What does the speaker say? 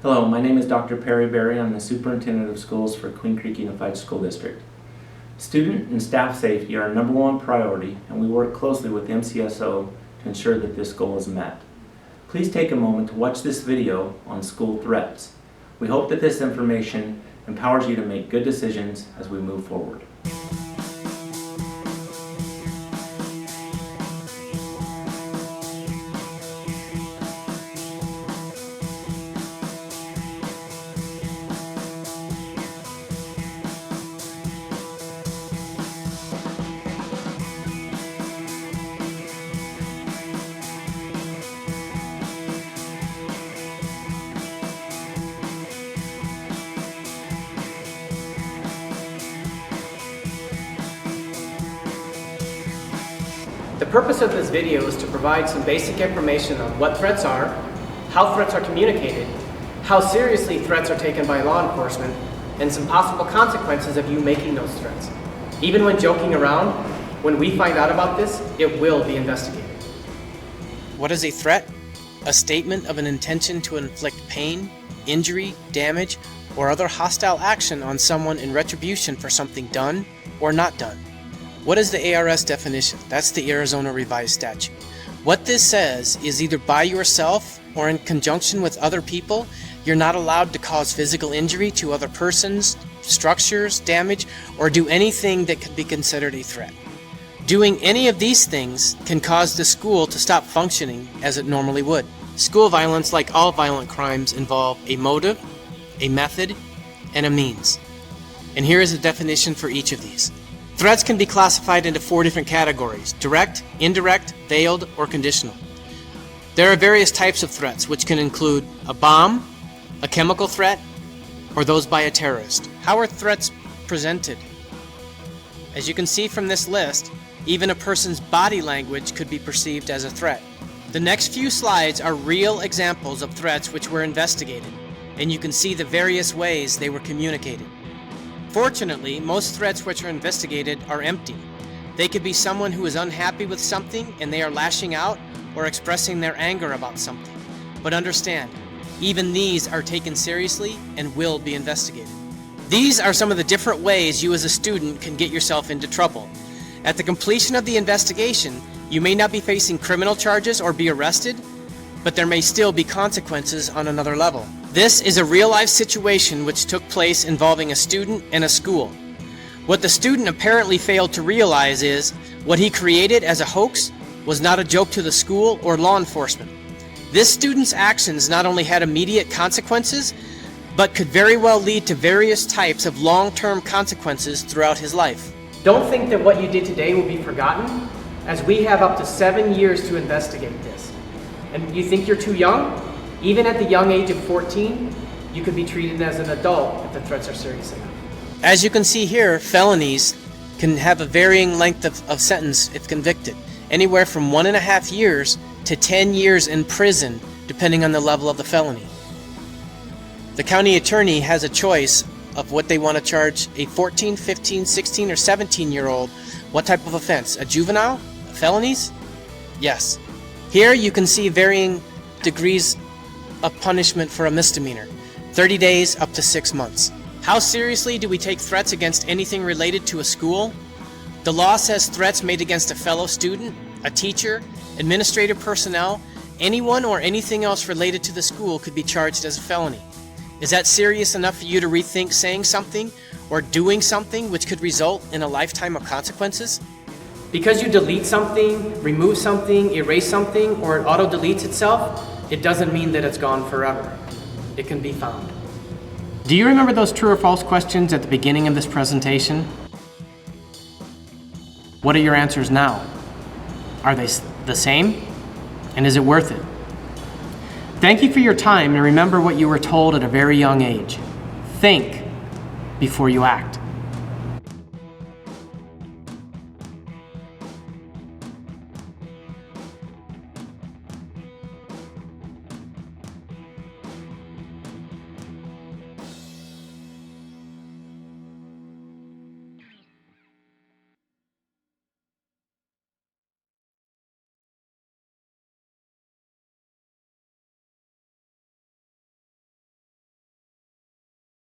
Hello, my name is Dr. Perry Berry. I'm the Superintendent of Schools for Queen Creek Unified School District. Student and staff safety are our #1 priority, and we work closely with MCSO to ensure that this goal is met. Please take a moment to watch this video on school threats. We hope that this information empowers you to make good decisions as we move forward. The purpose of this video is to provide some basic information on what threats are, how threats are communicated, how seriously threats are taken by law enforcement, and some possible consequences of you making those threats. Even when joking around, when we find out about this, it will be investigated. What is a threat? A statement of an intention to inflict pain, injury, damage, or other hostile action on someone in retribution for something done or not done. What is the ARS definition? That's the Arizona Revised Statute. What this says is either by yourself or in conjunction with other people, you're not allowed to cause physical injury to other persons, structures, damage, or do anything that could be considered a threat. Doing any of these things can cause the school to stop functioning as it normally would. School violence, like all violent crimes, involve a motive, a method, and a means. And here is a definition for each of these. Threats can be classified into 4 different categories: direct, indirect, veiled, or conditional. There are various types of threats, which can include a bomb, a chemical threat, or those by a terrorist. How are threats presented? As you can see from this list, even a person's body language could be perceived as a threat. The next few slides are real examples of threats which were investigated, and you can see the various ways they were communicated. Fortunately, most threats which are investigated are empty. They could be someone who is unhappy with something and they are lashing out or expressing their anger about something. But understand, even these are taken seriously and will be investigated. These are some of the different ways you as a student can get yourself into trouble. At the completion of the investigation, you may not be facing criminal charges or be arrested, but there may still be consequences on another level. This is a real-life situation which took place involving a student and a school. What the student apparently failed to realize is what he created as a hoax was not a joke to the school or law enforcement. This student's actions not only had immediate consequences, but could very well lead to various types of long-term consequences throughout his life. Don't think that what you did today will be forgotten, as we have up to 7 years to investigate this. And you think you're too young? Even at the young age of 14, you could be treated as an adult if the threats are serious enough. As you can see here, felonies can have a varying length of sentence if convicted, anywhere from 1.5 years to 10 years in prison, depending on the level of the felony. The county attorney has a choice of what they want to charge a 14, 15, 16, or 17-year-old. What type of offense? A juvenile? Felonies? Yes. Here you can see varying degrees of punishment for a misdemeanor, 30 days up to 6 months. How seriously do we take threats against anything related to a school? The law says threats made against a fellow student, a teacher, administrative personnel, anyone or anything else related to the school could be charged as a felony. Is that serious enough for you to rethink saying something or doing something which could result in a lifetime of consequences? Because you delete something, remove something, erase something, or it auto-deletes itself, it doesn't mean that it's gone forever. It can be found. Do you remember those true or false questions at the beginning of this presentation? What are your answers now? Are they the same? And is it worth it? Thank you for your time, and remember what you were told at a very young age. Think before you act.